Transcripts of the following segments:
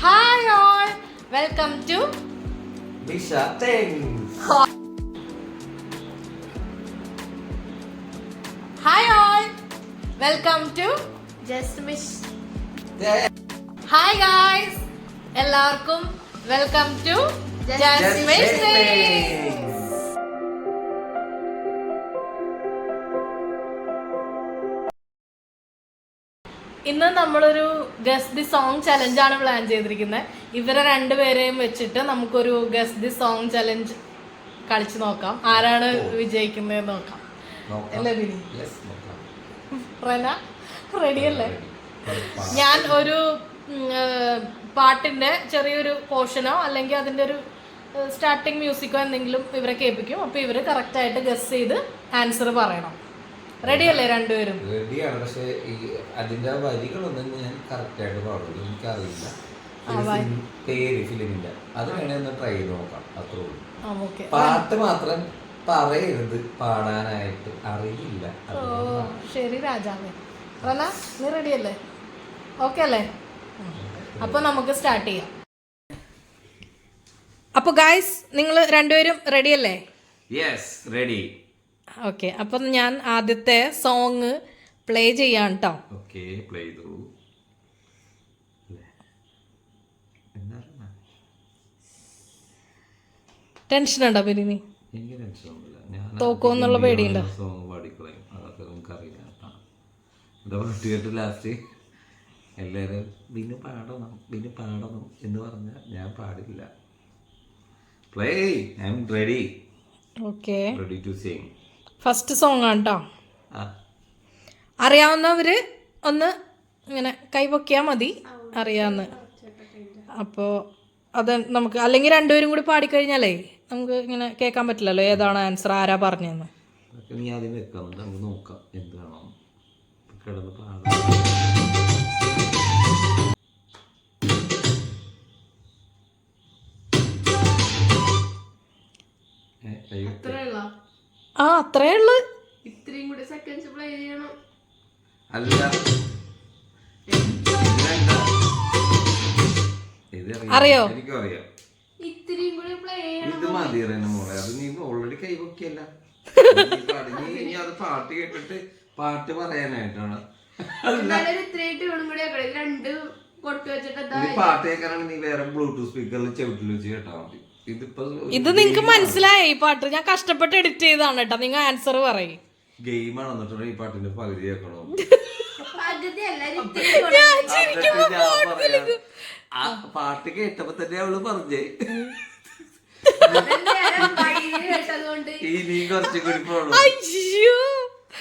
Hi all, welcome to Bisha Things. Hi all, welcome to Just Miss. Hi guys, എല്ലാവർക്കും welcome to Just Miss Things. ഇന്ന് നമ്മളൊരു guess the song challenge ആണ് plan ചെയ്തിരിക്കുന്നത്. ഇവരെ രണ്ടുപേരെയും വെച്ചിട്ട് നമുക്കൊരു ഗസ് ദി സോങ് ചലഞ്ച് കളിച്ചു നോക്കാം. ആരാണ് വിജയിക്കുന്നത് നോക്കാം. അല്ലേ ബിനി? റന റെഡി അല്ലേ? ഞാൻ ഒരു പാട്ടിന്റെ ചെറിയൊരു പോർഷനോ അല്ലെങ്കിൽ അതിന്റെ ഒരു സ്റ്റാർട്ടിങ് മ്യൂസിക്കോ എന്തെങ്കിലും ഇവരെ കേൾപ്പിക്കും. അപ്പൊ ഇവര് കറക്റ്റ് ആയിട്ട് ഗസ് ചെയ്ത് ആൻസർ പറയണം. റെഡി അല്ലേ രണ്ടുപേരും? റെഡിയാണ്. പക്ഷെ അതിന്റെ വരികളൊന്നും ഞാൻ കറക്റ്റ് ആയിട്ട് പാടുള്ളൂ. എനിക്കറിയില്ല പേര് ഫിലിമിന്റെ. അത് വേണേ ഒന്ന് ട്രൈ ചെയ്ത് നോക്കാം. അത്രേ ഉള്ളൂ. പാട്ട് മാത്രം പറയരുത്, പാടാനായിട്ട് അറിയില്ല. ശരി രാജാവേ. റന നീ റെഡി അല്ലേ? ഓക്കെ അല്ലേ? അപ്പൊ നമുക്ക് സ്റ്റാർട്ട് ചെയ്യാം. അപ്പൊ ഗായ്സ് നിങ്ങൾ രണ്ടുപേരും റെഡി അല്ലേ? Yes, ready. ഓക്കെ, അപ്പം ഞാൻ ആദ്യത്തെ സോങ് പ്ലേ ചെയ്യാം കേട്ടോ. ഓക്കെ, പ്ലേ ചെയ്തു. ടെൻഷൻ ഉണ്ടോ പിന്നെ? നീ എനിക്ക് ടെൻഷനൊന്നുമില്ല. തോക്കുമെന്നുള്ള പേടിയുണ്ടോ? സോങ് പാടിക്കളയും, അതൊക്കെ നമുക്കറിയില്ല. എന്താ പാട്ട് കേട്ട് ലാസ്റ്റ് എല്ലാവരും ബിനു പാടണം എന്ന് പറഞ്ഞാൽ ഞാൻ പാടില്ല. Play, I am ready. Okay, ready to sing. First song ആണ് കേട്ടോ. അറിയാവുന്നവര് ഒന്ന് ഇങ്ങനെ കൈപൊക്കിയാൽ മതി, അറിയാവുന്ന. അപ്പോൾ അത് നമുക്ക് അല്ലെങ്കിൽ രണ്ടുപേരും കൂടി പാടിക്കഴിഞ്ഞാലേ നമുക്ക് ഇങ്ങനെ കേൾക്കാൻ പറ്റില്ലല്ലോ ഏതാണ് ആൻസർ, ആരാ പറഞ്ഞതെന്ന്. നീ ആദ്യം വെക്കാം, നമുക്ക് നോക്കാം എന്താണോ കിടന്ന് പാടാം. അത്രേ ഉള്ളു. ഇത്രയും കൂടി സെക്കൻഡ്സ് പ്ലേ ചെയ്യണം. അല്ല, അറിയോ? എനിക്കറിയാം. ഇത്രയും കൂടി പ്ലേ ചെയ്യണം. ഇത് മതി മോളെ. അത് നീ ഓൾറെഡി കൈവക്കിയല്ല. നീ അത് പാട്ട് കേട്ടിട്ട് പാട്ട് പറയാനായിട്ടാണ്. ഇത്രയും ട്യൂണും കൂടി രണ്ട് കൊട്ട് വെച്ചിട്ട് പാട്ട് കേൾക്കാനാണ് നീ വേറെ ബ്ലൂടൂത്ത് സ്പീക്കറിൽ ചെവിട്ടിൽ വെച്ച് കേട്ടാ മതി. ഇത് നിങ്ങക്ക് മനസ്സിലായ ഈ പാട്ട് ഞാൻ കഷ്ടപ്പെട്ട് എഡിറ്റ് ചെയ്താണ് കേട്ടോ. നിങ്ങൾ ആൻസർ പറയും. ഗെയിമാണ് എന്നിട്ട് ഈ പാട്ടിന്റെ പകുതി കേൾക്കണോ? പാട്ട് കേട്ടപ്പോ തന്നെ അവള് പറഞ്ഞേ നീ കുറച്ചും കൂടി പോണു.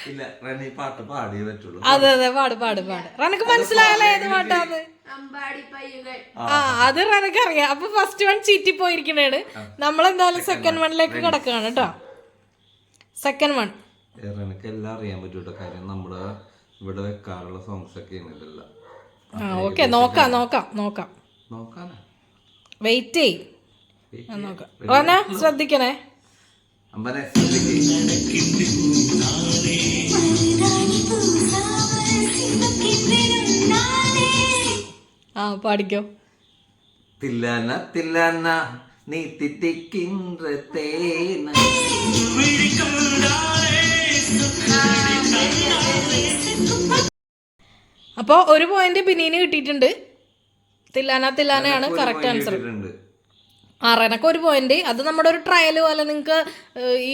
ഇല്ല റനി, പാട്ട് പാടിയേ പറ്റുള്ളൂ. അതെ അതെ, പാട് പാട് പാട്. റനക്ക് മനസ്സിലായല്ലോ ഏത് പാട്ടാന്ന്? അത് റനക്ക് അറിയാം. അപ്പൊ ഫസ്റ്റ് വൺ ചീറ്റി പോയിരിക്കണേണ്. നമ്മളെന്തായാലും സെക്കൻഡ് വണ്ണിലേക്ക് കിടക്കുകയാണ് കേട്ടോ. സെക്കൻഡ് വൺ റനക്ക് എല്ലാം അറിയാൻ പറ്റൂട്ടോ. കാര്യം നമ്മുടെ ഇവിടെ വെക്കാറുള്ള സോങ്സ് ഒക്കെ ആണല്ലോ. ഓക്കെ, നോക്കാം നോക്കാം നോക്കാം. നോക്കാനാ, വെയിറ്റ് ചെയ്. നോക്കാം. റന ശ്രദ്ധിക്കണേ. അമ്പനെ പാടിക്കോ. തില്ലാന തില്ലാന നീ തിറ്റിക്കിன்ற തേന. അപ്പൊ ഒരു പോയിന്റ് ബിനീന് കിട്ടിയിട്ടുണ്ട്. തില്ലാന തില്ലാനയാണ് കറക്റ്റ് ആൻസർ. റനക്ക് ഒരു പോയിന്റ്. അത് നമ്മുടെ ഒരു ട്രയൽ പോലെ, നിങ്ങൾക്ക് ഈ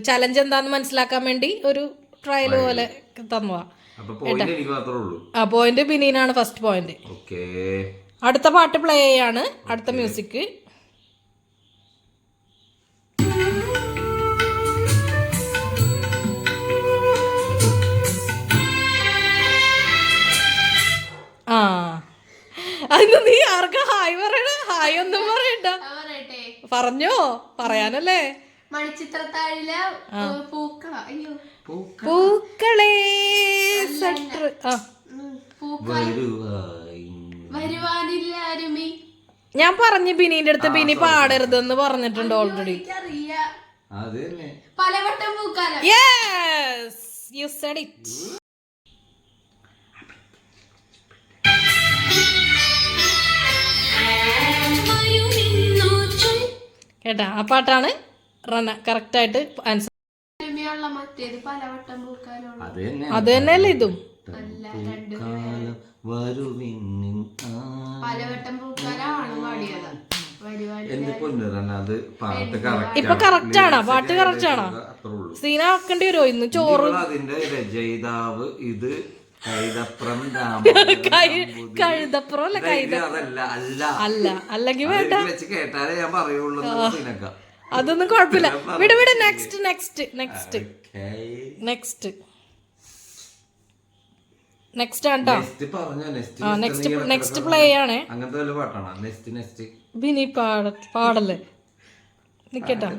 ചലഞ്ച് എന്താന്ന് മനസ്സിലാക്കാൻ വേണ്ടി ഒരു ട്രയൽ പോലെ തന്നുവാ. പോയിന്റ് ബിനീനാണ് ഫസ്റ്റ് പോയിന്റ്. അടുത്ത പാട്ട് പ്ലേ ചെയ്യാണ്. അടുത്ത മ്യൂസിക്. അതിന് നീ ആർക്കാ ഹായ് പറയണ? ഹായ് ഒന്നും പറയണ്ട. പറഞ്ഞോ, പറയാനല്ലേ. മണിച്ചിത്രത്താഴിലെ പൂക്കളേ സട്ടർ. ഞാൻ പറഞ്ഞു ബിനീന്റെ അടുത്ത് ബിനി പാടരുതെന്ന് പറഞ്ഞിട്ടുണ്ട് ഓൾറെഡി. പലവട്ടം പൂക്കാലം. Yes, you said it. കേട്ടാ ആ പാട്ടാണ് റന കറക്റ്റായിട്ട് ആൻസർ. സിനിമയുള്ള മറ്റേത് പലവട്ടം പൂക്കാനുള്ള അത് തന്നെയല്ലേ ഇതും? അല്ല, രണ്ടു വരുവിൻ പലവട്ടം പൂക്കാലാണ് പാടിയത്. എന്റെ പൊന്നുറന്ന അത് പാട്ട് ഇപ്പൊ കറക്റ്റ് ആണോ? പാട്ട് കറക്റ്റ് ആണോ? സീന ആക്കേണ്ടി വരുമോ ഇന്ന്? ചോറ് അതിന്റെ രചയിതാവ് ഇത് കൈതപ്രം കഴുതപ്പുറം അല്ല അതല്ല അല്ല അല്ല അല്ലെങ്കിൽ വേണ്ട, വെച്ച് കേട്ടാലേ ഞാൻ പറയുള്ളൂ സീനക്ക. അതൊന്നും കുഴപ്പമില്ല. വിട് വിട്. Next next next next next ആണ് കേട്ടോ. നെക്സ്റ്റ് പ്ലേ ആണേ. അങ്ങനത്തെ വല്ല പാട്ടാണോ? നെക്സ്റ്റ് ബിനി പാടല്ലേ നിക്കട്ടാ.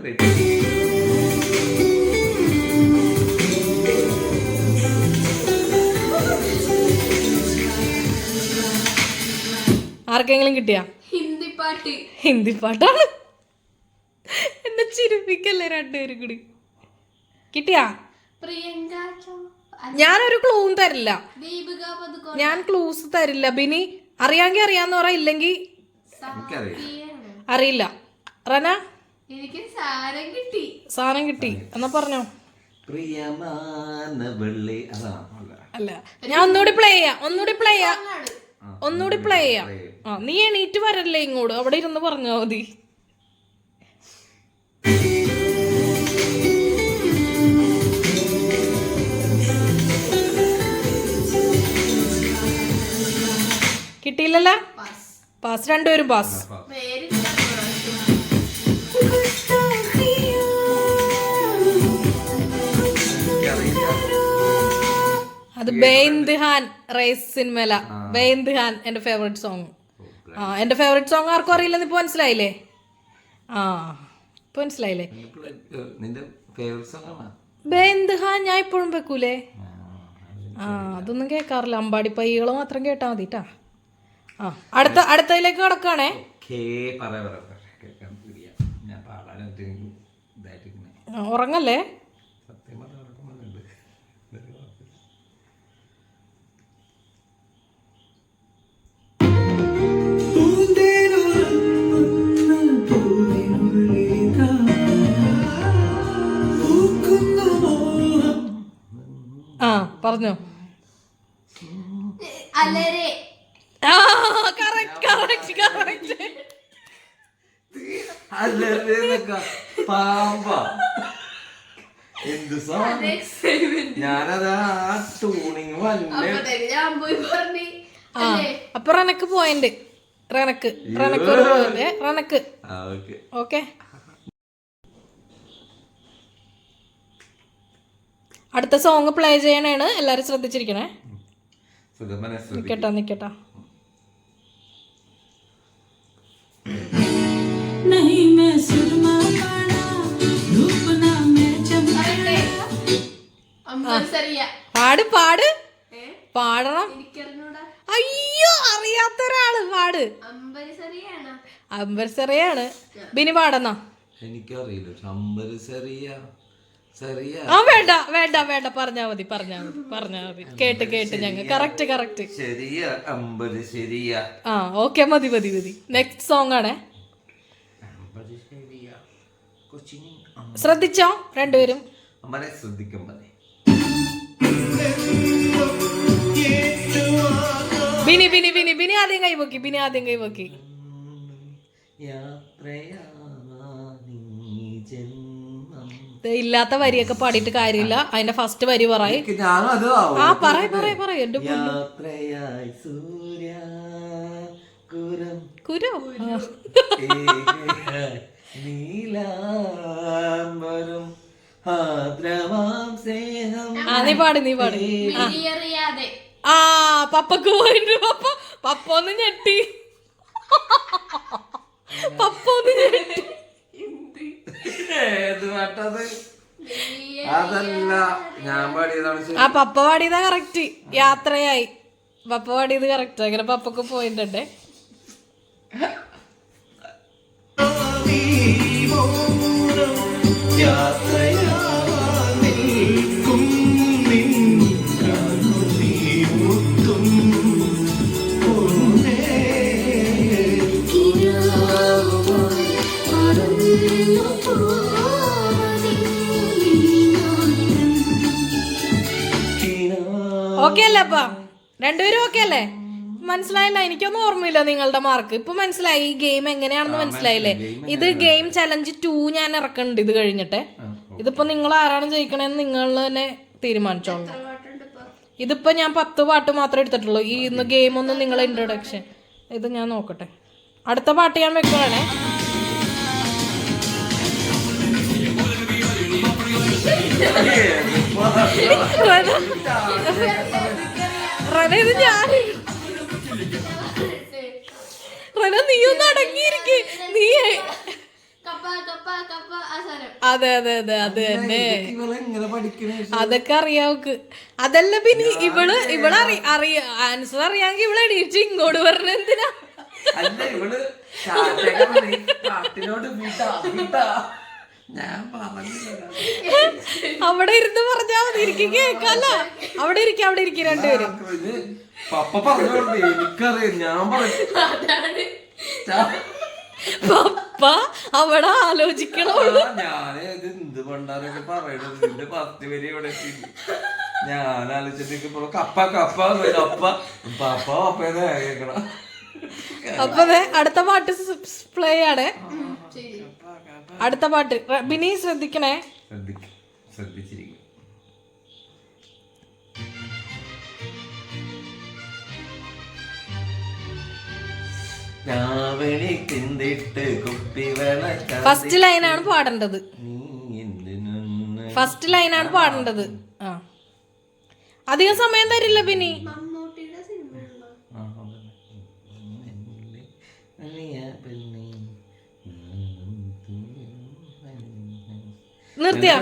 ആർക്കെങ്കിലും കിട്ടിയാ? ഹിന്ദി പാട്ട്. ഹിന്ദി പാട്ടാണ്. എന്നെ ചിരിപ്പിക്കല്ലേ രണ്ടുപേരും കൂടി. കിട്ടിയാ? പ്രിയങ്ക ഞാനൊരു ക്ലൂവും തരില്ല. ദീപിക പദുക്കോൺ. ഞാൻ ക്ലൂസ് തരില്ല. ബിനി അറിയാമെങ്കിൽ അറിയാന്ന് പറ, ഇല്ലെങ്കിൽ അറിയില്ല. റന എനിക്ക് സാരം കിട്ടി. സാധനം കിട്ടി എന്നാ പറഞ്ഞോ. അല്ല, ഞാൻ ഒന്നുകൂടി പ്ലേ ചെയ്യാം. ഒന്നുകൂടി പ്ലേ ചെയ്യാം. ആ, നീ എണീറ്റ് വരല്ലേ ഇങ്ങോട്ട്, അവിടെ ഇരുന്ന് പറഞ്ഞാ മതി. കിട്ടിയില്ലല്ലോ. പാസ്. രണ്ടുപേരും പാസ്. അത് ബേന്ത്ഹാൻ റേസ് സിനിമല. ബേന്ത്ഹാൻ എന്റെ ഫേവറേറ്റ് സോങ്. ആ, എന്റെ ഫേവറേറ്റ് സോങ് ആർക്കും അറിയില്ലെന്ന് ഇപ്പൊ മനസ്സിലായില്ലേ? ആ, ഇപ്പൊ മനസ്സിലായില്ലേ? ബേന്ത്ഹാൻ ഞാൻ ഇപ്പോഴും വെക്കൂലേ? ആ, അതൊന്നും കേൾക്കാറില്ല. അമ്പാടി പയ്യകള് മാത്രം കേട്ടാ മതിട്ടാ. ആ, അടുത്തതിലേക്ക് കിടക്കാണേ. ഉറങ്ങല്ലേ? ആ, പറഞ്ഞോ. അലരെ. അപ്പൊ റനക്ക് പോയിന്റ്. റനക്ക് ഒരു പോയിന്റ്. റനക്ക്. ഓക്കെ. അടുത്ത സോങ് പ്ലേ ചെയ്യണേണ്. എല്ലാരും ശ്രദ്ധിച്ചിരിക്കണേ. നിക്കട്ടാ. പാട് പാടണം. അയ്യോ, അറിയാത്ത ഒരാള് പാട്. അമ്പരിസറിയാണ്. ബിനി പാടന്നാ. എനിക്കറിയില്ല. ആ, വേണ്ട പറഞ്ഞാ മതി. കേട്ട് ഞങ്ങൾ കറക്റ്റ്. ആ, ഓക്കെ, മതി. നെക്സ്റ്റ് സോങ് ആണേ. ശ്രദ്ധിച്ചോ രണ്ടുപേരും? ബിനി ആദ്യം കൈപോക്കി. ഇല്ലാത്ത വരിയൊക്കെ പാടിയിട്ട് കാര്യമില്ല. അതിന്റെ ഫസ്റ്റ് വരി പറയും. ആ, പറയ എന്റെ കുരോ. നീ പാട്. ആ, പപ്പക്ക് പോയിട്ട് പപ്പ ഒന്ന് ഞെട്ടി. ആ, പപ്പ പാടിയതാ കറക്റ്റ്. യാത്രയായി പപ്പ പാടിയത് കറക്റ്റ്. അങ്ങനെ പപ്പക്ക് പോയിന്റ് ഉണ്ടേ. ഓക്കെ അല്ലേ അപ്പ രണ്ടുപേരും ഓക്കെ അല്ലേ? മനസ്സിലായില്ല, എനിക്കൊന്നും ഓർമ്മയില്ല നിങ്ങളുടെ മാർക്ക്. ഇപ്പൊ മനസ്സിലായി ഈ ഗെയിം എങ്ങനെയാണെന്ന് മനസ്സിലായില്ലേ? ഇത് ഗെയിം ചലഞ്ച് 2 ഞാൻ ഇറക്കുന്നുണ്ട് ഇത് കഴിഞ്ഞിട്ട്. ഇതിപ്പോ നിങ്ങൾ ആരാണ് ജയിക്കണേന്ന് നിങ്ങൾ തന്നെ തീരുമാനിച്ചോളൂ. ഇതിപ്പോ ഞാൻ 10 പാട്ട് മാത്രമേ എടുത്തിട്ടുള്ളൂ. ഈ ഇന്ന് ഗെയിം ഒന്നും നിങ്ങളെ ഇൻട്രൊഡക്ഷൻ ഇത് ഞാൻ നോക്കട്ടെ. അടുത്ത പാട്ട് ഞാൻ വെക്കുകയാണേ. ഇത് ഞാൻ നീ ഒന്ന് അടങ്ങിയിരിക്കേ. നീ അതെ അതെ അതെ അത് തന്നെ, അതൊക്കെ അറിയാവക്ക്. അതല്ല പിന്നെ ഇവള് ആൻസർ അറിയാമെങ്കിൽ ഇവിടെ എണീച്ച് ഇങ്ങോട്ട് പറഞ്ഞ എന്തിനാ? അവിടെ ഇരുന്ന് പറഞ്ഞാ മതി, എനിക്ക് കേക്കല്ല. അവിടെ ഇരിക്കും രണ്ടുപേരും. പപ്പ പറഞ്ഞോണ്ട് എനിക്കറിയാം, ഞാൻ പപ്പ അവിടെ ആലോചിക്കണോ? ഞാന് ഇത് എന്ത് പണ്ടാരൊക്കെ പറയണത്, ഇതിന്റെ 10 വരെ ഇവിടെ ഞാൻ ആലോചിച്ചിട്ട് കപ്പ കപ്പ കപ്പ പപ്പ പപ്പേന്ന് കേക്കണം. അപ്പൊ അടുത്ത പാട്ട് പ്ലേ ആണ്. അടുത്ത പാട്ട് ബിനി ശ്രദ്ധിക്കണേ. ശ്രദ്ധിച്ചിരിക്കും. ഫസ്റ്റ് ലൈനാണ് പാടേണ്ടത്. ഫസ്റ്റ് ലൈനാണ് പാടേണ്ടത്. ആ അധികം സമയം തരില്ല ബിനി. നിർത്തിയ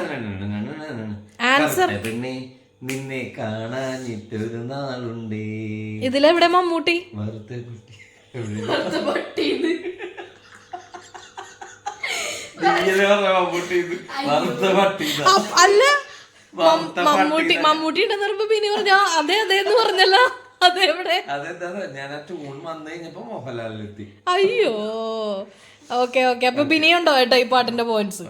ആൻസർ. നിന്നെ കാണാഞ്ഞിട്ടൊരു നാളുണ്ടേ. ഇതിലെവിടെ മമ്മൂട്ടി? അല്ല മമ്മൂട്ടി ഉണ്ടെന്ന് പിന്നെ പറഞ്ഞ അതെ അതെന്ന് പറഞ്ഞല്ലോ. അതെവിടെ? ഞാൻ ട്യൂൺ വന്നു കഴിഞ്ഞപ്പോ മോഹൻലാലിലെത്തി. അയ്യോ ഓക്കെ ഓക്കെ. അപ്പൊ ബിനിയുണ്ടോ കേട്ടോ ഈ പാട്ടിന്റെ പോയിന്റ്സ്.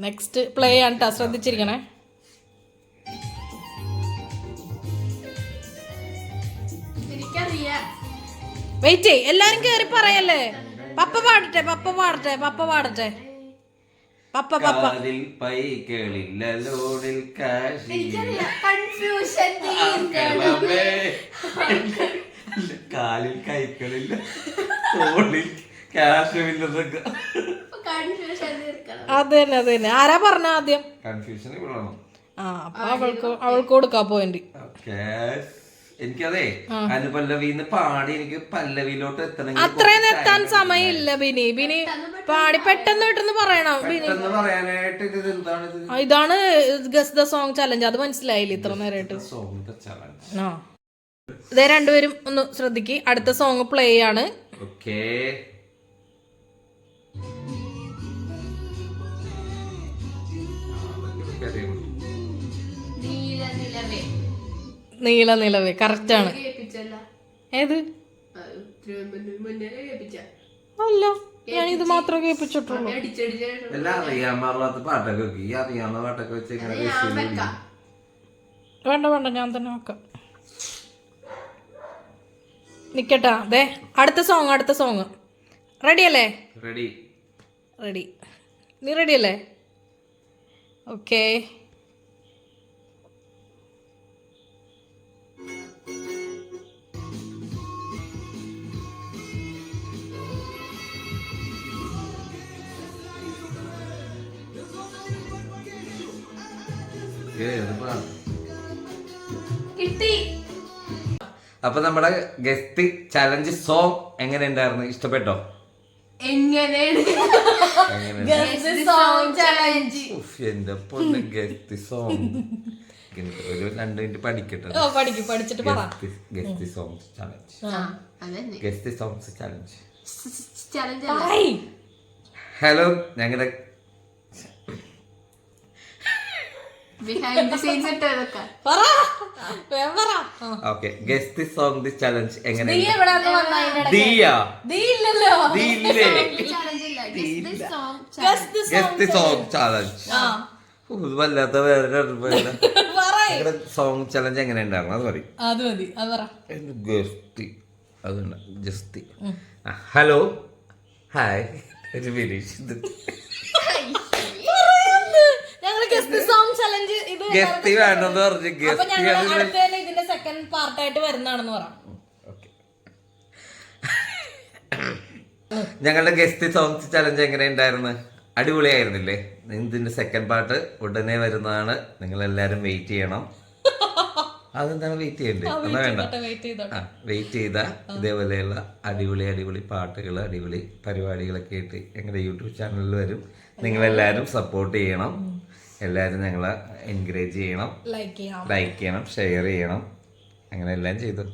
നെക്സ്റ്റ് പ്ലേ ആണ് ട്ടാ, ശ്രദ്ധിച്ചിരിക്കണേ. വെയിറ്റ് ചെയ്, എല്ലാരും കേറി പറയല്ലേ. പപ്പ പാടട്ടെ പപ്പ പാടട്ടെ പപ്പ പാടട്ടെ. പപ്പ പപ്പ കാലിൽ കൈക്കളില്ല, തോളിൽ ക്യാഷുമില്ലതൊക്കെ. അത് തന്നെ ആരാ പറഞ്ഞ ആദ്യം? കൺഫ്യൂഷൻ അപ്പൊ അവൾക്ക് കൊടുക്കാ പോയിന്റ്. എനിക്കതേ അനുപല്ലവിന്ന് പാടി എനിക്ക് പല്ലവിയിലോട്ട് എത്തണമെങ്കിൽ അത്രയും എത്താൻ സമയമില്ല ബിനി. ബിനി പാടി പെട്ടെന്ന് പറയണം. പറയാനായിട്ട് ഇത് എന്താണ്? ഇതാണ് ഗസ് ദ സോങ് ചലഞ്ച്. അത് മനസ്സിലായില്ല ഇത്ര നേരമായിട്ട്. ആ ഇതേ രണ്ടുപേരും ഒന്ന് ശ്രദ്ധിക്ക്. അടുത്ത സോങ് പ്ലേ ആണ്. ഓക്കേ നീല നിലവേ കറക്റ്റ് ആണ്. ഏത്? അല്ല ഞാൻ ഇത് മാത്രമേ കേൾപ്പിച്ചിട്ടുള്ളൂ. എല്ലാം അറിയാൻ പാടില്ലാത്ത പാട്ടൊക്കെ അറിയാവുന്ന പാട്ടൊക്കെ വെച്ച് വേണ്ട ഞാൻ തന്നെ നോക്കാം. നിക്കട്ടാ. അതെ അടുത്ത സോങ് റെഡി അല്ലേ? റെഡി. നീ റെഡി അല്ലേ? ഓക്കേ. അപ്പൊ നമ്മുടെ ഗസ്റ്റ് ചലഞ്ച് സോങ് എങ്ങനെ ഉണ്ടായിരുന്നു? ഇഷ്ടപ്പെട്ടോ? എന്റെ പൊണ്ണ് ഗസ്റ്റ് സോങ് ഒരു 2 മിനിറ്റ് പഠിക്കട്ടെ. Guest songs challenge. ഹലോ ഞങ്ങളുടെ ഗസ്റ്റ് സോങ് ചലഞ്ച് എങ്ങനെ? ഗസ്റ്റ് സോങ് ചലഞ്ച് വല്ലാത്ത വേറെ നിങ്ങളുടെ സോങ് ചലഞ്ച് എങ്ങനെ ഉണ്ടായിരുന്നു അത് പറയും. അത് മതി, അത് പറ. ഗസ്തി അതുണ്ട് ജസ്തി. ഹലോ ഹായ് ഒരു ഫിനിഷ് ഇത് ഞങ്ങള് ഗസ്റ്റ് സോങ് ചലഞ്ച് ഇത് ഗസ്തി വേണ്ടെന്ന് പറഞ്ഞു. അപ്പൊ ഗസ്തി ഞങ്ങൾ അടുത്ത തന്നെ ഇതിന്റെ സെക്കൻഡ് പാർട്ടായിട്ട് വരുന്നതാണെന്ന് പറ. ഞങ്ങളുടെ ഗസ്റ്റ് സോങ്സ് ചലഞ്ച് എങ്ങനെ ഉണ്ടായിരുന്നു? അടിപൊളിയായിരുന്നില്ലേ? ഇതിന്റെ സെക്കൻഡ് പാർട്ട് ഉടനെ വരുന്നതാണ്. നിങ്ങൾ എല്ലാരും വെയിറ്റ് ചെയ്യണം. അതെന്താണ് വെയിറ്റ് ചെയ്യണ്ടേ? എന്നാ വേണ്ട, വെയിറ്റ് ചെയ്താ ഇതേപോലെയുള്ള അടിപൊളി അടിപൊളി പാട്ടുകൾ അടിപൊളി പരിപാടികളൊക്കെ ആയിട്ട് ഞങ്ങളുടെ യൂട്യൂബ് ചാനലിൽ വരും. നിങ്ങളെല്ലാരും സപ്പോർട്ട് ചെയ്യണം, എല്ലാരും ഞങ്ങളെ എൻകറേജ് ചെയ്യണം, ലൈക്ക് ചെയ്യണം, ഷെയർ ചെയ്യണം, അങ്ങനെ എല്ലാം ചെയ്തു.